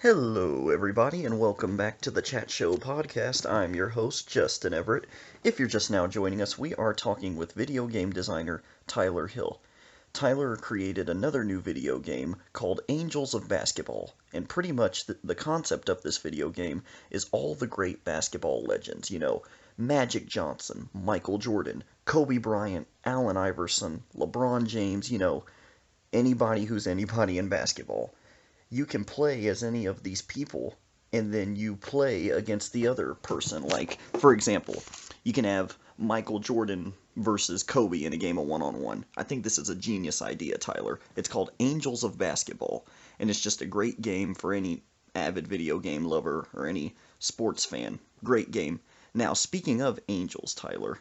Hello, everybody, and welcome back to the Chat Show podcast. I'm your host, Justin Everett. If you're just now joining us, we are talking with video game designer Tyler Hill. Tyler created another new video game called Angels of Basketball, and pretty much the concept of this video game is all the great basketball legends, Magic Johnson, Michael Jordan, Kobe Bryant, Allen Iverson, LeBron James, anybody who's anybody in basketball. You can play as any of these people, and then you play against the other person. Like, for example, you can have Michael Jordan versus Kobe in a game of one-on-one. I think this is a genius idea, Tyler. It's called Angels of Basketball, and it's just a great game for any avid video game lover or any sports fan. Great game. Now, speaking of angels, Tyler,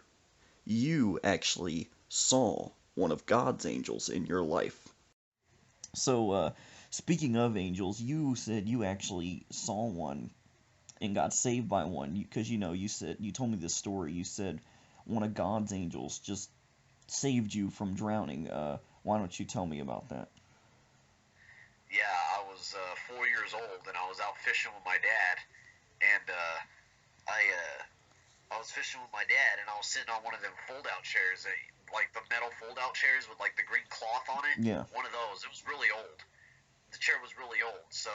you actually saw one of God's angels in your life. Speaking of angels, you said you actually saw one and got saved by one because you told me this story. You said one of God's angels just saved you from drowning. Why don't you tell me about that? Yeah, I was 4 years old and I was out fishing with my dad, and I was fishing with my dad and I was sitting on one of them fold-out chairs, like the metal fold-out chairs with like the green cloth on it. Yeah. One of those. It was really old. The chair was really old, so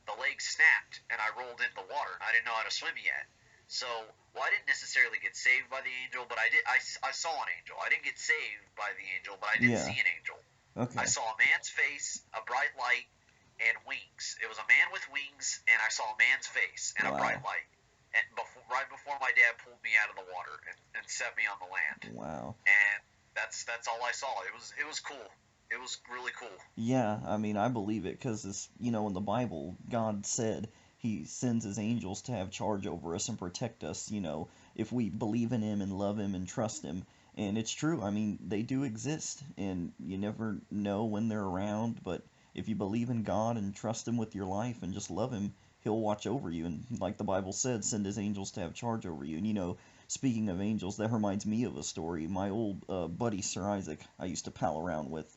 the leg snapped and I rolled into the water and I didn't know how to swim yet. So, well, I didn't necessarily get saved by the angel, but I did. I saw an angel. I didn't get saved by the angel, but I did Yeah. see an angel. Okay. I saw a man's face, a bright light, and wings. It was a man with wings, and I saw a man's face and a bright Wow. light. And right before my dad pulled me out of the water and set me on the land. Wow. And that's all I saw. It was cool. It was really cool. Yeah, I mean, I believe it because in the Bible, God said He sends His angels to have charge over us and protect us, if we believe in Him and love Him and trust Him. And it's true. I mean, they do exist, and you never know when they're around, but if you believe in God and trust Him with your life and just love Him, He'll watch over you. And like the Bible said, send His angels to have charge over you. And speaking of angels, that reminds me of a story. My old buddy, Sir Isaac, I used to pal around with.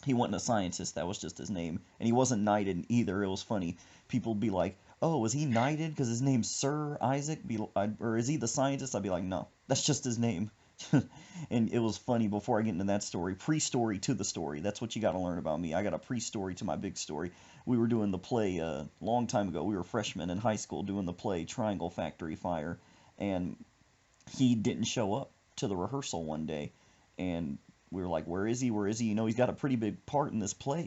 He wasn't a scientist, that was just his name. And he wasn't knighted either. It was funny. People would be like, oh, is he knighted because his name's Sir Isaac? Or is he the scientist? I'd be like, no, that's just his name. And it was funny before I get into that story. Pre-story to the story. That's what you got to learn about me. I got a pre-story to my big story. We were doing the play a long time ago. We were freshmen in high school doing the play Triangle Factory Fire. And he didn't show up to the rehearsal one day. And we were like, where is he? Where is he? He's got a pretty big part in this play.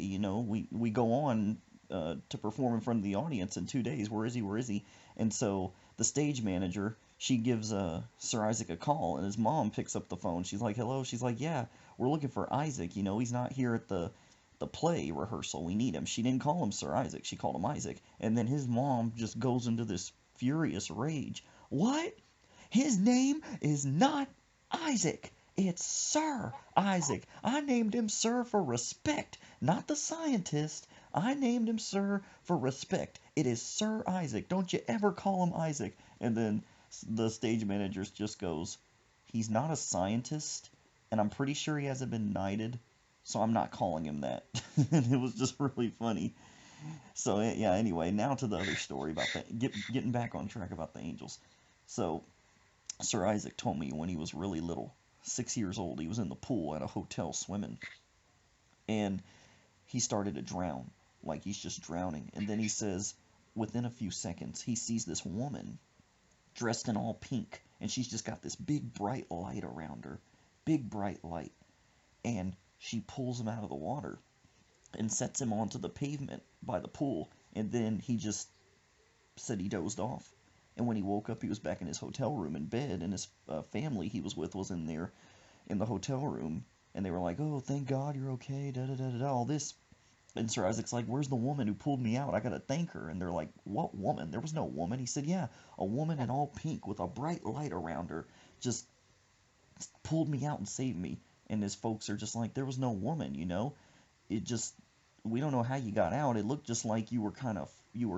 We go on to perform in front of the audience in 2 days. Where is he? Where is he? And so the stage manager, she gives Sir Isaac a call, and his mom picks up the phone. She's like, hello. She's like, yeah, we're looking for Isaac. He's not here at the play rehearsal. We need him. She didn't call him Sir Isaac. She called him Isaac. And then his mom just goes into this furious rage. What? His name is not Isaac. It's Sir Isaac. I named him Sir for respect, not the scientist. I named him Sir for respect. It is Sir Isaac. Don't you ever call him Isaac. And then the stage manager just goes, he's not a scientist, and I'm pretty sure he hasn't been knighted, so I'm not calling him that. And it was just really funny. So, yeah, anyway, now to the other story about that. Getting back on track about the angels. So, Sir Isaac told me when he was really little, 6 years old, he was in the pool at a hotel swimming, and he started to drown, like he's just drowning. And then he says, within a few seconds, he sees this woman dressed in all pink, and she's just got this big bright light around her, big bright light, and she pulls him out of the water and sets him onto the pavement by the pool. And then he just said he dozed off. And when he woke up, he was back in his hotel room in bed, and his family he was with was in there in the hotel room. And they were like, oh, thank God you're okay, da-da-da-da-da, all this. And Sir Isaac's like, where's the woman who pulled me out? I gotta thank her. And they're like, what woman? There was no woman. He said, yeah, a woman in all pink with a bright light around her just pulled me out and saved me. And his folks are just like, there was no woman, It just, we don't know how you got out. It looked just like you were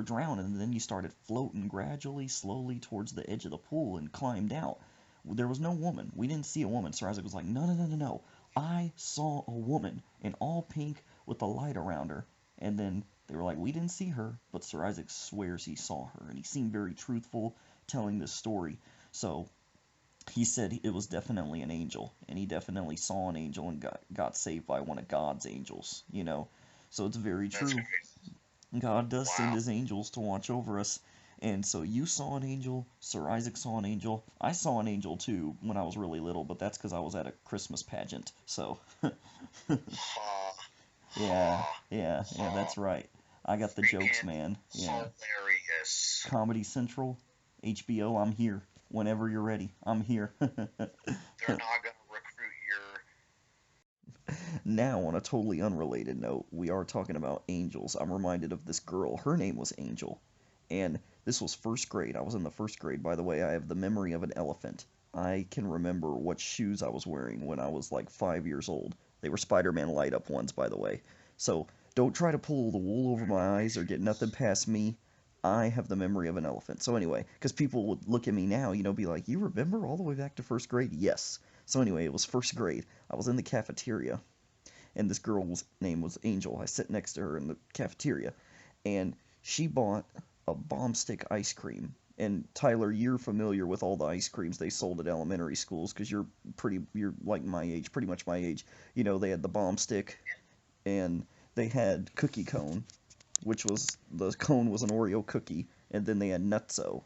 drowning, and then you started floating gradually, slowly towards the edge of the pool and climbed out. There was no woman. We didn't see a woman. Sir Isaac was like, no, no, no, no, no. I saw a woman in all pink with a light around her. And then They were like, we didn't see her, but Sir Isaac swears he saw her, and he seemed very truthful telling this story. So he said it was definitely an angel, and he definitely saw an angel and got saved by one of God's angels, you know. So it's very That's true. crazy. God does send Wow. his angels to watch over us. And so you saw an angel, Sir Isaac saw an angel. I saw an angel too when I was really little, but that's because I was at a Christmas pageant. So, Ha. yeah, Ha. yeah, that's Ha. right. I got the jokes, Freaking man. Yeah. hilarious. Comedy Central, HBO, I'm here. Whenever you're ready, I'm here. They're not gonna recruit your. Now, on a totally unrelated note, we are talking about angels. I'm reminded of this girl. Her name was Angel. And this was first grade. I was in the first grade. By the way, I have the memory of an elephant. I can remember what shoes I was wearing when I was like 5 years old. They were Spider Man light up ones, by the way. So don't try to pull the wool over my eyes or get nothing past me. I have the memory of an elephant. So anyway, because people would look at me now, be like, you remember all the way back to first grade? Yes. So anyway, it was first grade. I was in the cafeteria, and this girl's name was Angel. I sat next to her in the cafeteria, and she bought a bomb stick ice cream. And Tyler, you're familiar with all the ice creams they sold at elementary schools because you're like my age, pretty much my age. They had the bomb stick, and they had cookie cone, which was the cone was an Oreo cookie, and then they had Nutso,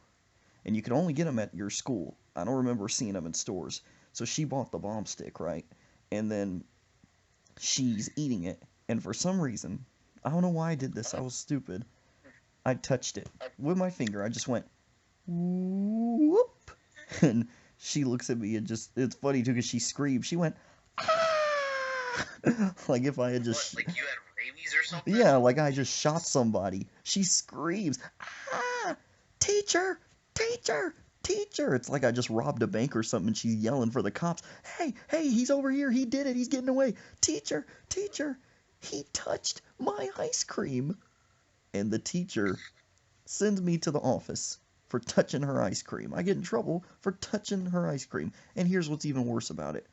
and you could only get them at your school. I don't remember seeing them in stores. So she bought the bomb stick, right? And then she's eating it, and for some reason, I don't know why I did this. I was stupid. I touched it with my finger. I just went whoop, and she looks at me and it's funny too because she screamed. She went ah! Like if I had What? just Like you had rabies or something? yeah, like I just shot somebody. She screams, ah, teacher, teacher, teacher. It's like I just robbed a bank or something. And she's yelling for the cops. Hey, hey, he's over here. He did it. He's getting away. Teacher, teacher, he touched my ice cream. And the teacher sends me to the office for touching her ice cream. I get in trouble for touching her ice cream. And here's what's even worse about it.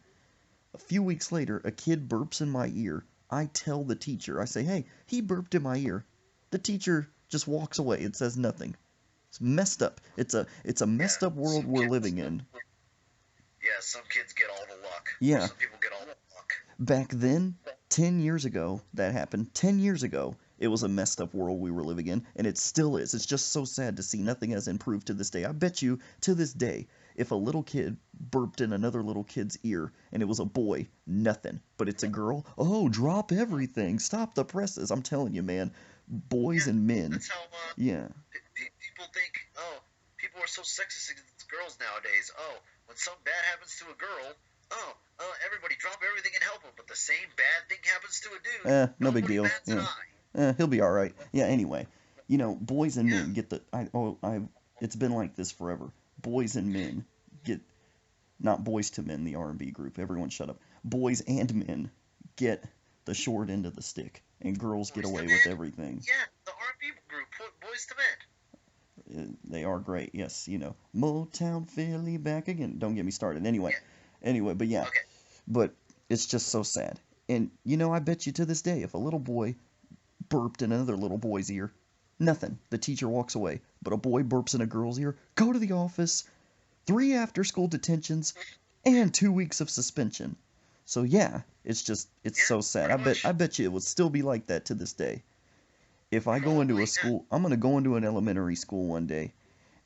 A few weeks later, a kid burps in my ear. I tell the teacher, I say, hey, he burped in my ear. The teacher just walks away and says nothing. It's messed up. It's a messed up world we're living in. Yeah, some kids get all the luck. Yeah. Some people get all the luck. Back then, 10 years ago, that happened. 10 years ago, it was a messed up world we were living in, and it still is. It's just so sad to see nothing has improved to this day. I bet you, to this day, if a little kid burped in another little kid's ear and it was a boy, nothing. But it's a girl, oh, drop everything, stop the presses. I'm telling you, man, boys and men. That's how Yeah. people think. Oh, people are so sexist against girls nowadays. Oh, when something bad happens to a girl, everybody drop everything and help them. But the same bad thing happens to a dude. No big Nobody deal. bats an Yeah. eye. He'll be all right. Yeah. Anyway, boys and men get the. It's been like this forever. Boys and men get, not Boys to Men, the R&B group. Everyone, shut up. Boys and men get the short end of the stick, and girls get Boyz II away Men? with everything. Yeah, the R&B group, Boys to Men. They are great. Yes, Motown Philly back again. Don't get me started. Anyway, but yeah. Okay. But it's just so sad. And I bet you to this day, if a little boy burped in another little boy's ear, nothing. The teacher walks away. But a boy burps in a girl's ear, go to the office, 3 after-school detentions, and 2 weeks of suspension. So yeah, it's so sad. I bet you it would still be like that to this day. If I go into a school, I'm gonna go into an elementary school one day,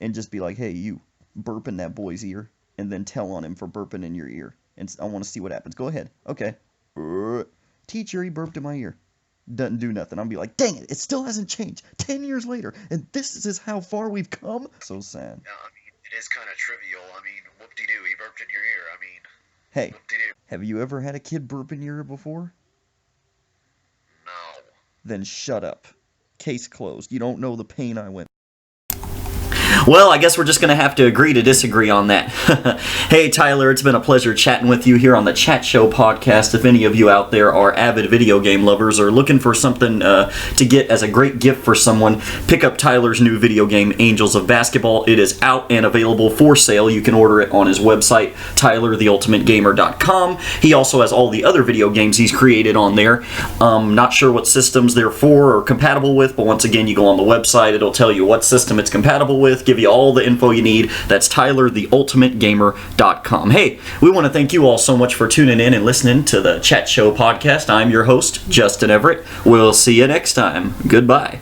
and just be like, hey, you, burp in that boy's ear, and then tell on him for burping in your ear. And I want to see what happens. Go ahead. Okay. Teacher, he burped in my ear. Doesn't do nothing. I'll be like, dang it still hasn't changed. 10 years later, and this is how far we've come. So sad. Yeah, I mean, it is kind of trivial. I mean, whoop-de-doo, he burped in your ear. I mean, Hey, whoop-de-doo. have you ever had a kid burp in your ear before? No. Then shut up. Case closed. You don't know the pain I went. Well, I guess we're just going to have to agree to disagree on that. Hey, Tyler, it's been a pleasure chatting with you here on the Chat Show podcast. If any of you out there are avid video game lovers or looking for something to get as a great gift for someone, pick up Tyler's new video game, Angels of Basketball. It is out and available for sale. You can order it on his website, tylertheultimategamer.com. He also has all the other video games he's created on there. Not sure what systems they're for or compatible with, but once again, you go on the website, it'll tell you what system it's compatible with, give you all the info you need. That's tylertheultimategamer.com. Hey, we want to thank you all so much for tuning in and listening to the Chat Show podcast. I'm your host, Justin Everett. We'll see you next time. Goodbye.